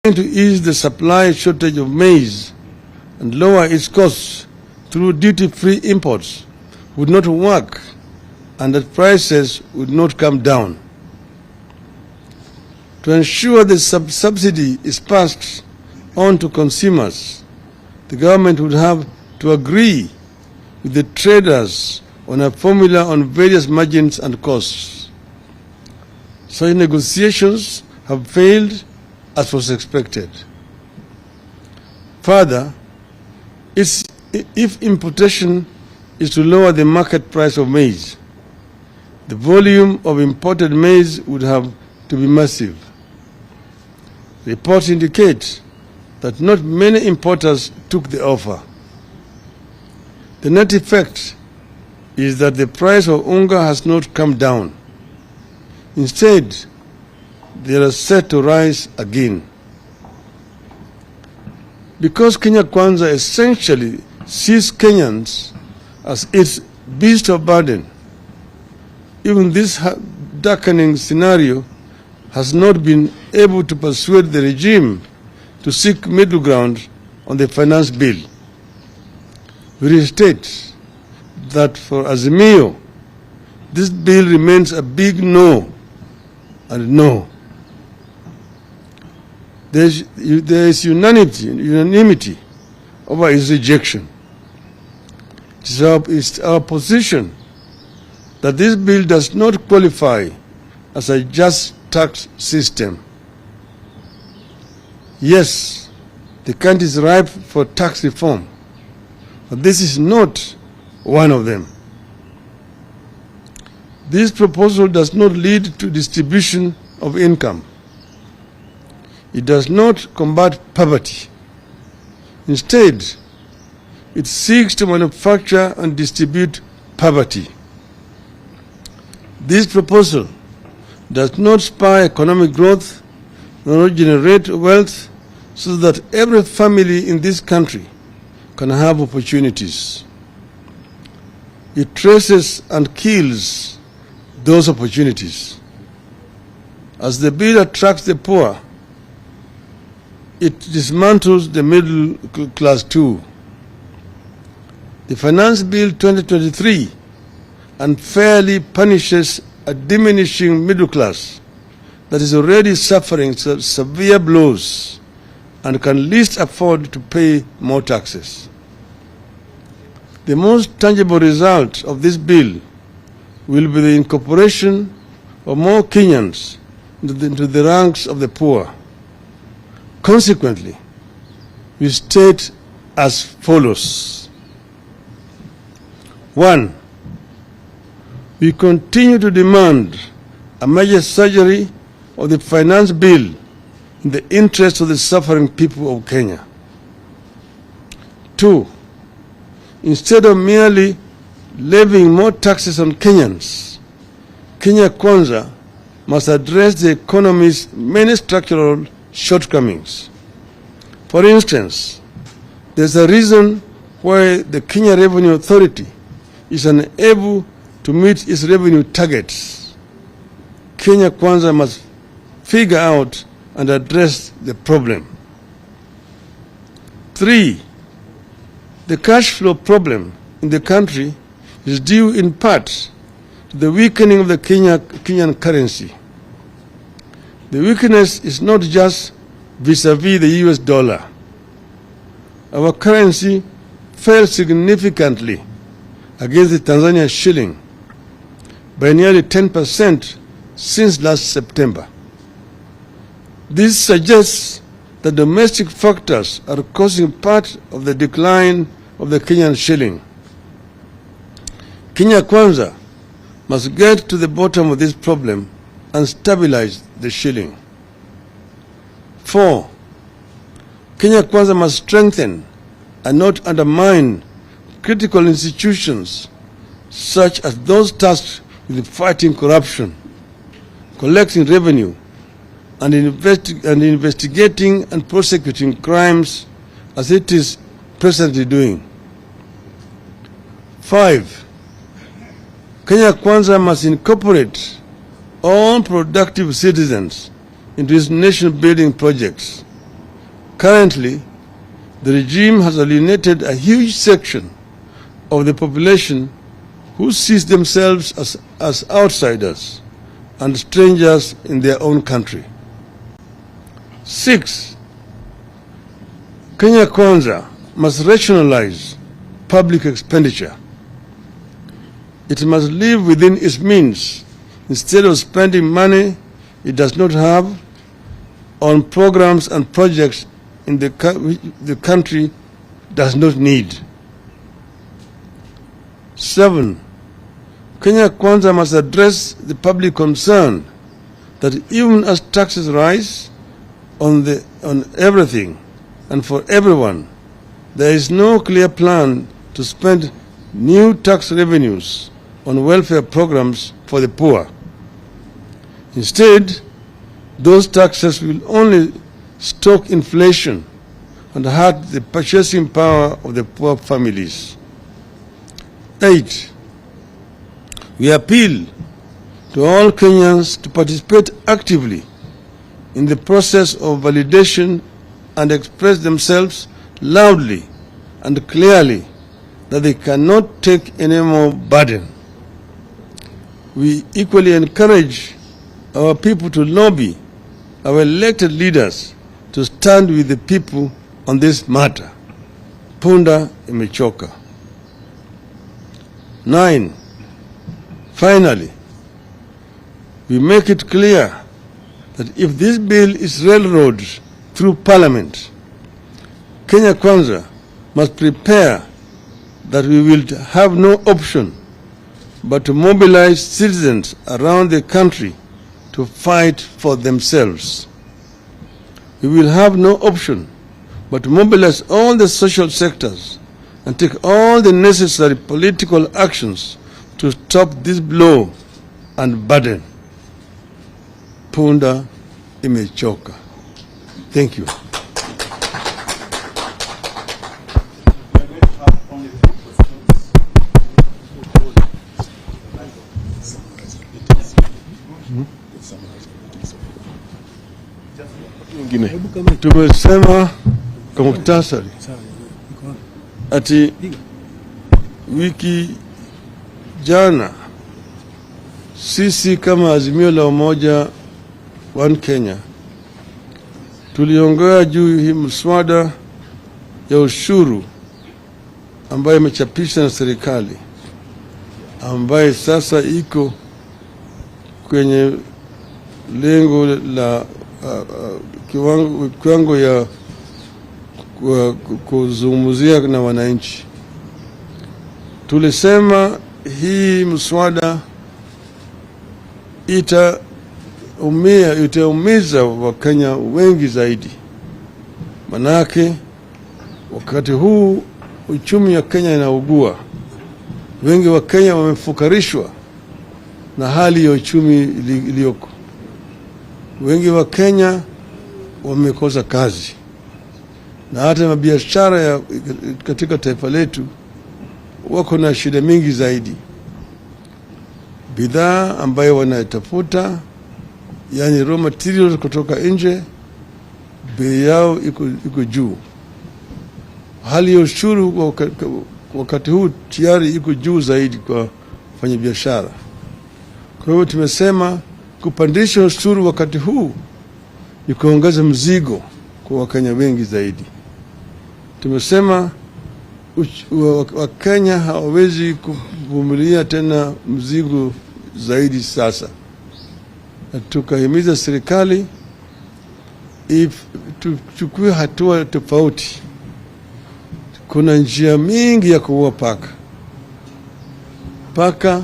To ease the supply shortage of maize and lower its costs through duty-free imports would not work, and that prices would not come down. To ensure the subsidy is passed on to consumers, the government would have to agree with the traders on a formula on various margins and costs. Such negotiations have failed, as was expected. Further, if importation is to lower the market price of maize, the volume of imported maize would have to be massive. Reports indicate that not many importers took the offer. The net effect is that the price of unga has not come down. Instead, they are set to rise again. Because Kenya Kwanza essentially sees Kenyans as its beast of burden, even this darkening scenario has not been able to persuade the regime to seek middle ground on the finance bill. We restate that for Azimio, this bill remains a big no and no. There is unanimity over its rejection. It is our position that this bill does not qualify as a just tax system. Yes, the country is ripe for tax reform, but this is not one of them. This proposal does not lead to distribution of income. It does not combat poverty. Instead, it seeks to manufacture and distribute poverty. This proposal does not spur economic growth nor generate wealth so that every family in this country can have opportunities. It traces and kills those opportunities. As the bill attracts the poor, it dismantles the middle class too. The Finance Bill 2023 unfairly punishes a diminishing middle class that is already suffering severe blows and can least afford to pay more taxes. The most tangible result of this bill will be the incorporation of more Kenyans into the ranks of the poor. Consequently, we state as follows. 1. We continue to demand a major surgery of the finance bill in the interest of the suffering people of Kenya. 2. Instead of merely levying more taxes on Kenyans, Kenya Kwanza must address the economy's many structural shortcomings. For instance, there's a reason why the Kenya Revenue Authority is unable to meet its revenue targets. Kenya Kwanza must figure out and address the problem. 3. The cash flow problem in the country is due in part to the weakening of the Kenyan currency. The weakness is not just vis-a-vis the US dollar. Our currency fell significantly against the Tanzania shilling by nearly 10% since last September. This suggests that domestic factors are causing part of the decline of the Kenyan shilling. Kenya Kwanza must get to the bottom of this problem and stabilize the shilling. 4. Kenya Kwanza must strengthen and not undermine critical institutions such as those tasked with fighting corruption, collecting revenue, and investigating and prosecuting crimes as it is presently doing. 5. Kenya Kwanza must incorporate all productive citizens into its nation-building projects. Currently, the regime has alienated a huge section of the population who sees themselves as outsiders and strangers in their own country. 6. Kenya Kwanza must rationalize public expenditure. It must live within its means instead of spending money it does not have on programs and projects in the country does not need. 7. Kenya Kwanza must address the public concern that even as taxes rise on everything and for everyone, there is no clear plan to spend new tax revenues on welfare programs for the poor. Instead, those taxes will only stoke inflation and hurt the purchasing power of the poor families. 8. We appeal to all Kenyans to participate actively in the process of validation and express themselves loudly and clearly that they cannot take any more burden. We equally encourage our people to lobby our elected leaders to stand with the people on this matter. Punda imechoka. 9. Finally, we make it clear that if this bill is railroaded through Parliament, Kenya Kwanza must prepare that we will have no option but to mobilize citizens around the country to fight for themselves. We will have no option but to mobilize all the social sectors and take all the necessary political actions to stop this blow and burden. Punda imechoka. Thank you. Tumesema kwa muhtasari ati wiki jana sisi kama Azimio la Umoja One Kenya tuliongea juu hii mswada ya ushuru ambayo imechapishwa na serikali ambaye sasa iko kwenye lengo la kiwango ya kuzungumzia na wananchi. Tulisema hii mswada itaumiza Wakenya wengi zaidi. Manake wakati huu uchumi wa Kenya inaugua. Wengi wa Kenya wamefukarishwa na hali ya uchumi iliyoko. Wengi wa Kenya wamekosa kazi. Na hata mabiashara katika taifa letu wako na shida mingi zaidi. Bidhaa ambayo wanatafuta, yani raw materials kutoka nje, bei yao iko juu. Hali ya ushuru wakati huu tayari iko juu zaidi kwa wafanyabiashara. Kwa hiyo tumesema kupandisha ushuru wakati huu ni kuongeza mzigo kwa Wakenya wengi zaidi. Tumesema Wakenya hawawezi kuvumilia tena mzigo zaidi sasa. Na tukahimiza serikali tuchukue hatua tofauti. Kuna njia mingi ya kuua paka. Paka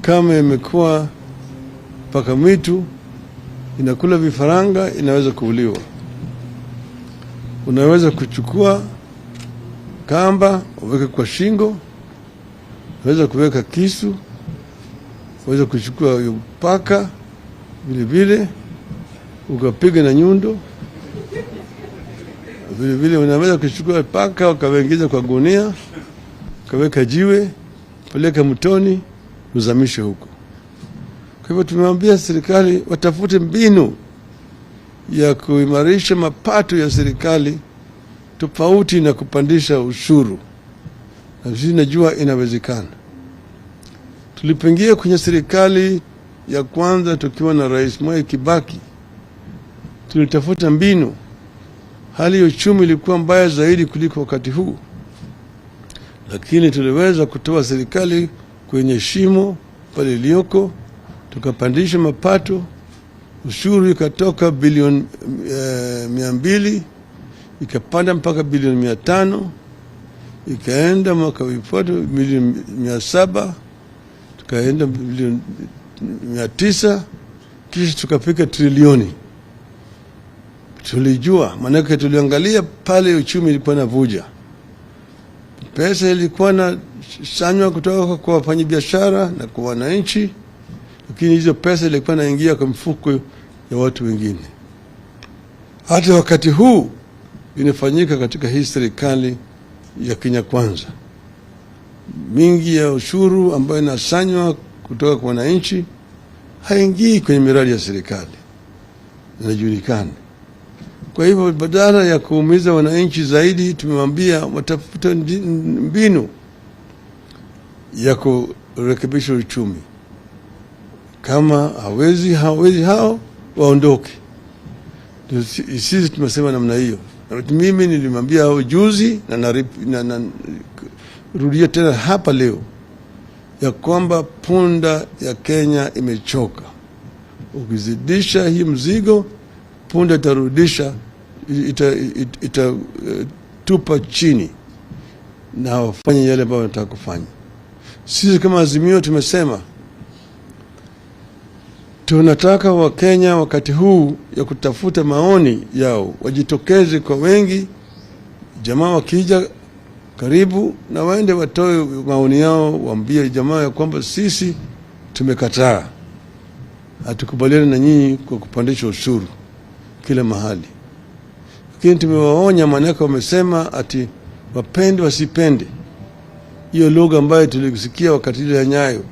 kama imekuwa paka mwitu inakula vifaranga, inaweza kuuliwa. Unaweza kuchukua kamba uweke kwa shingo, unaweza kuweka kisu, unaweza kuchukua paka vile vile ukapiga na nyundo. Vile vile unaweza kuchukua paka ukawaingiza kwa gunia, ukaweka jiwe, peleka mtoni, uzamishe huko. Kwa hivyo tumemwambia serikali watafute mbinu ya kuimarisha mapato ya serikali tofauti na kupandisha ushuru. Na sisi najua inawezekana. Tulipoingia kwenye serikali ya kwanza tukiwa na Rais Mwai Kibaki, tulitafuta mbinu. Hali ya uchumi ilikuwa mbaya zaidi kuliko wakati huu, lakini tuliweza kutoa serikali kwenye shimo pale iliyoko, tukapandisha mapato, ushuru ikatoka bilioni 200 ikapanda mpaka bilioni 500, ikaenda mwaka ufuatao bilioni 700, tukaenda bilioni 900, kisha tukafika trilioni. Tulijua, maana tuliangalia pale uchumi ilikuwa inavuja. Pesa ilikuwa na sanywa kutoka kwa wafanyabiashara na kwa wananchi, lakini hizo pesa ilikuwa inaingia kwa mfuko ya watu wengine. Hata wakati huu inafanyika katika hii serikali ya Kenya Kwanza. Mingi ya ushuru ambayo inasanywa kutoka kwa wananchi haingii kwenye miradi ya serikali. Inajulikana. Kwa hivyo badala ya kuumiza wananchi zaidi, tumewambia watafuta mbinu ya kurekebisha uchumi. Kama hawezi hao waondoke. Sisi tumesema namna hiyo. Mimi nilimwambia hao juzi na rudia tena hapa leo ya kwamba punda ya Kenya imechoka. Ukizidisha hii mzigo, punda itarudisha, itatupa chini na wafanye yale ambayo wanataka kufanya. Sisi kama Azimio tumesema tunataka Wakenya wakati huu ya kutafuta maoni yao wajitokeze kwa wengi, jamaa wakija karibu na waende watoe maoni yao, waambie jamaa ya kwamba sisi tumekataa, hatukubaliani na nyinyi kwa kupandisha ushuru kila mahali. Lakini tumewaonya, maneno wamesema ati wapende wasipende. Hiyo lugha ambayo tulisikia wakati ile ya Nyayo,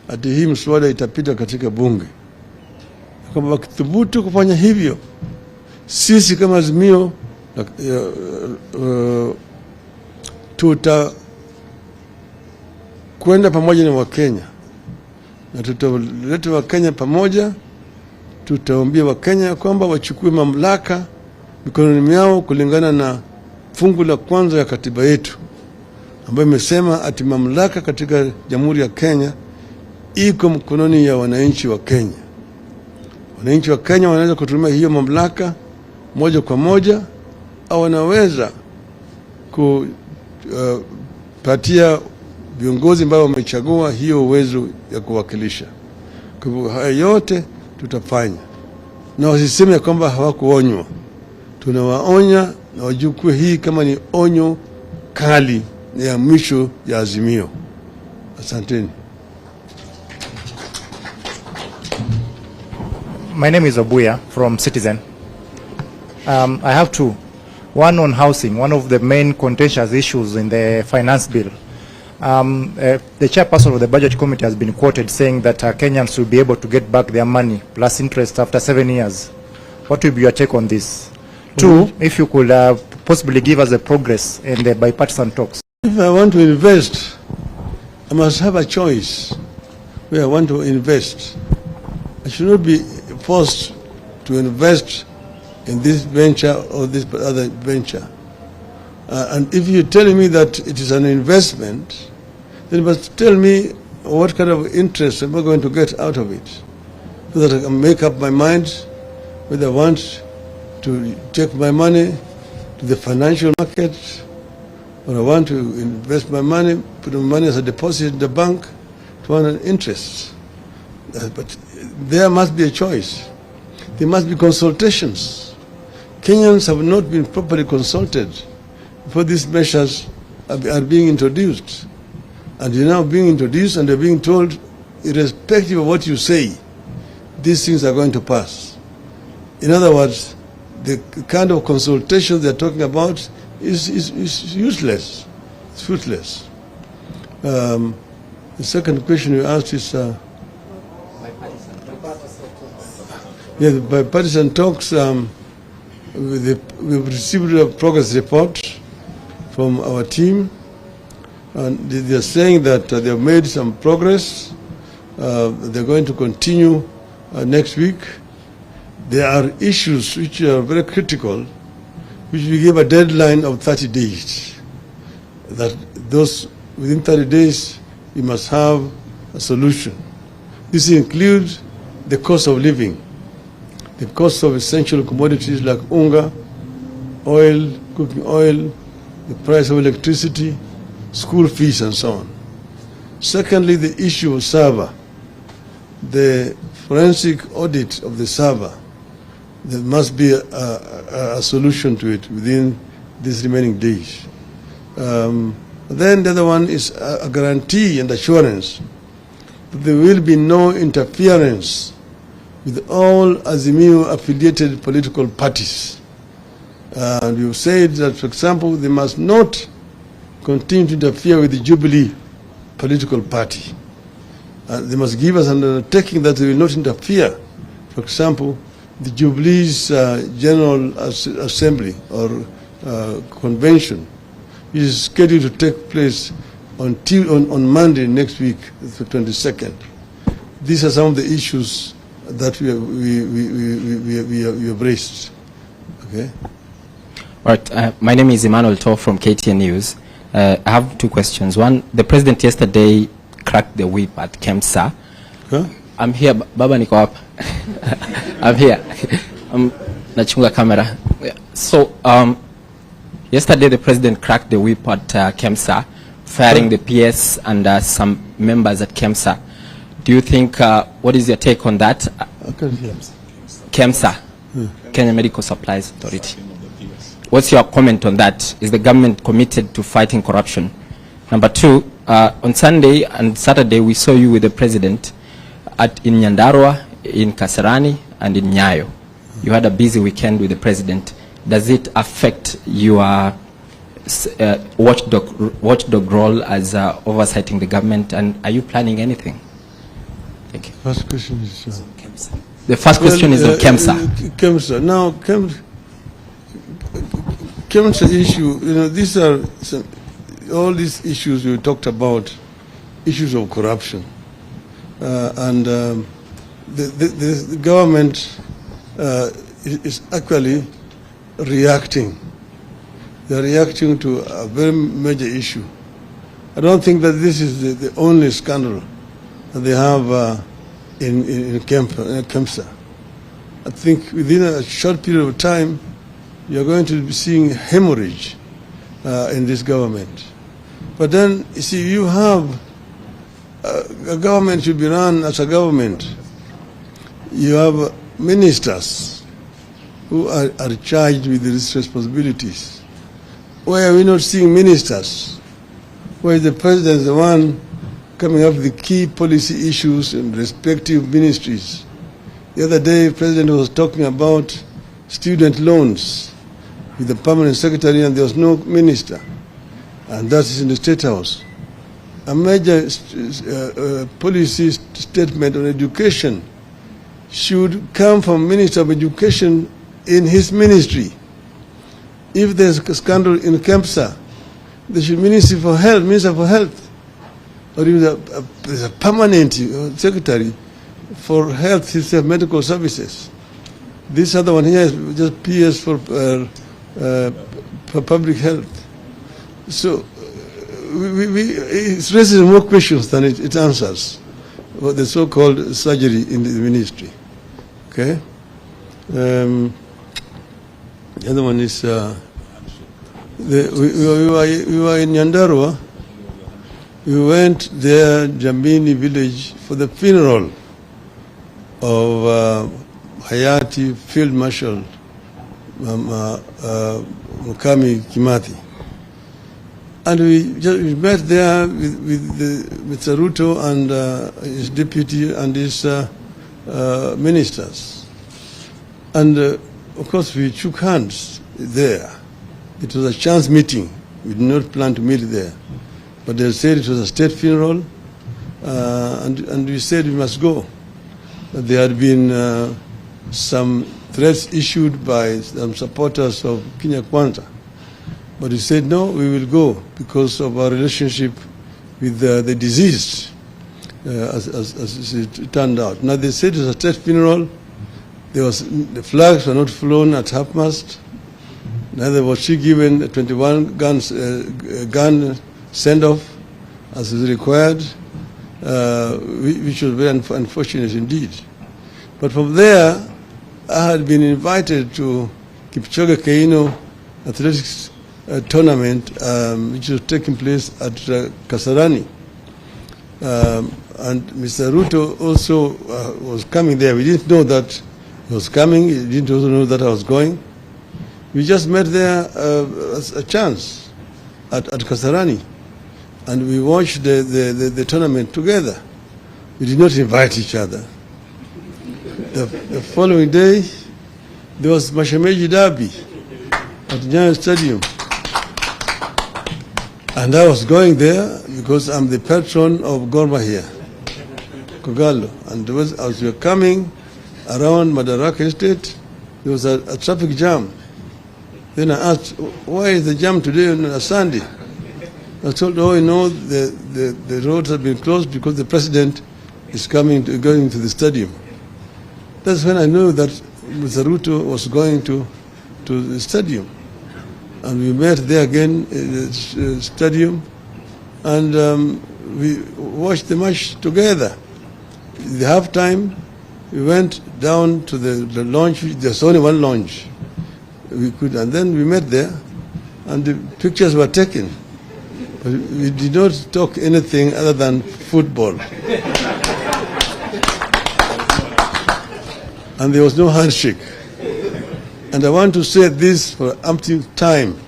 ati hii mswada itapita katika bunge. Kama wakithubutu kufanya hivyo, sisi kama Azimio tutakwenda pamoja na Wakenya na tutaleta Wakenya pamoja. Tutaambia Wakenya kwamba wachukue mamlaka mikononi mwao kulingana na fungu la kwanza ya katiba yetu ambayo imesema ati mamlaka katika Jamhuri ya Kenya iko mkononi ya wananchi wa Kenya. Wananchi wa Kenya wanaweza kutumia hiyo mamlaka moja kwa moja au wanaweza kupatia viongozi ambao wamechagua hiyo uwezo ya kuwakilisha. Kwa hivyo haya yote tutafanya. Na wasiseme kwamba hawakuonywa. Tunawaonya na wajukue hii kama ni onyo kali ya mwisho ya Azimio. Asanteni. My name is Obuya from Citizen. I have two. One on housing, one of the main contentious issues in the finance bill. The chairperson of the budget committee has been quoted saying that Kenyans will be able to get back their money plus interest after 7 years. What will be your take on this? Two, if you could possibly give us a progress in the bipartisan talks. If I want to invest, I must have a choice where I want to invest. I should not be forced to invest in this venture or this other venture. And if you're telling me that it is an investment, then you must tell me what kind of interest am I going to get out of it, so that I can make up my mind whether I want to take my money to the financial market, or I want to invest my money, put my money as a deposit in the bank to earn an interest. But there must be a choice. There must be consultations. Kenyans have not been properly consulted before these measures are being introduced. And they're now being introduced and they're being told, irrespective of what you say, these things are going to pass. In other words, the kind of consultation they're talking about is useless. It's fruitless. The second question you asked is... Yes, bipartisan talks, we've received a progress report from our team, and they're saying that they have made some progress. They're going to continue next week. There are issues which are very critical, which we give a deadline of 30 days. That those within 30 days, we must have a solution. This includes the cost of living, the cost of essential commodities like unga, oil, cooking oil, the price of electricity, school fees, and so on. Secondly, the issue of server, the forensic audit of the server. There must be a solution to it within these remaining days. Then the other one is a guarantee and assurance that there will be no interference with all Azimio-affiliated political parties. And you said that, for example, they must not continue to interfere with the Jubilee political party. They must give us an undertaking that they will not interfere. For example, the Jubilee's General Assembly or Convention is scheduled to take place on Monday next week, the 22nd. These are some of the issues that we have raised. Okay. All right. My name is Emmanuel To from KTN News. I have two questions. One, the president yesterday cracked the whip at KEMSA. Huh? I'm here, Baba niko hapa. I'm here. Nachunga camera. So, yesterday the president cracked the whip at KEMSA, firing the PS and some members at KEMSA. Do you think, what is your take on that? KEMSA, Kenya Medical Supplies Authority. What's your comment on that? Is the government committed to fighting corruption? Number two, on Sunday and Saturday we saw you with the president in Nyandarua, in Kasarani, and in Nyayo. You had a busy weekend with the president. Does it affect your watchdog role as oversighting the government, and are you planning anything? Thank you. First question is the first question is on KEMSA. KEMSA. Now, KEMSA issue, these are all these issues we talked about, issues of corruption. The government is actually reacting. They're reacting to a very major issue. I don't think that this is the only scandal that they have in KEMSA. I think within a short period of time, you're going to be seeing hemorrhage in this government. But then, you see, you have a government should be run as a government. You have ministers who are charged with these responsibilities. Why are we not seeing ministers? Why is the president the one coming up with the key policy issues in respective ministries? The other day, the president was talking about student loans with the permanent secretary, and there was no minister. And that is in the State House. A major policy statement on education should come from Minister of Education in his ministry. If there's a scandal in KEMSA, there should be Minister for Health, or even there's a permanent secretary for health system, medical services. This other one here is just PS for public health. So it raises more questions than it answers. What the so-called surgery in the ministry. Okay. The other one is we were in Nyandarua. We went there, Jamini village, for the funeral of Hayati Field Marshal Mukami Kimathi. And we met there with Mr. Ruto and his deputy and his ministers. And of course we shook hands there. It was a chance meeting. We did not plan to meet there. But they said it was a state funeral, and we said we must go. There had been some threats issued by some supporters of Kenya Kwanza. But he said, no, we will go because of our relationship with the deceased, as it turned out. Now, they said it was a state funeral. The flags were not flown at half-mast. Neither was she given a 21 gun send-off as is required, which was very unfortunate indeed. But from there, I had been invited to Kipchoge Keino athletics tournament, which was taking place at Kasarani. And Mr. Ruto also was coming there. We didn't know that he was coming. He didn't also know that I was going. We just met there as a chance at Kasarani. And we watched the tournament together. We did not invite each other. The following day, there was Mashemeji Derby at Nyayo Stadium. And I was going there because I'm the patron of Gor Mahia, Kogalo. And as we were coming around Madaraka Estate, there was a traffic jam. Then I asked, why is the jam today on a Sunday? I was told, oh, you know, the roads have been closed because the president is going to the stadium. That's when I knew that Mr. Ruto was going to the stadium. And we met there again in the stadium, and we watched the match together. In the halftime, we went down to the lounge. There's only one lounge. And then we met there, and the pictures were taken. But we did not talk anything other than football. And there was no handshake. And I want to say this for umpteenth time.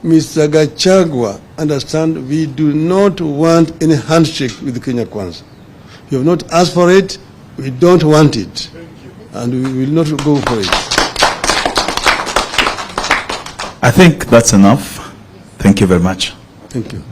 Mr. Gachagua, understand, we do not want any handshake with Kenya Kwanza. You have not asked for it, we don't want it. And we will not go for it. I think that's enough. Thank you very much. Thank you.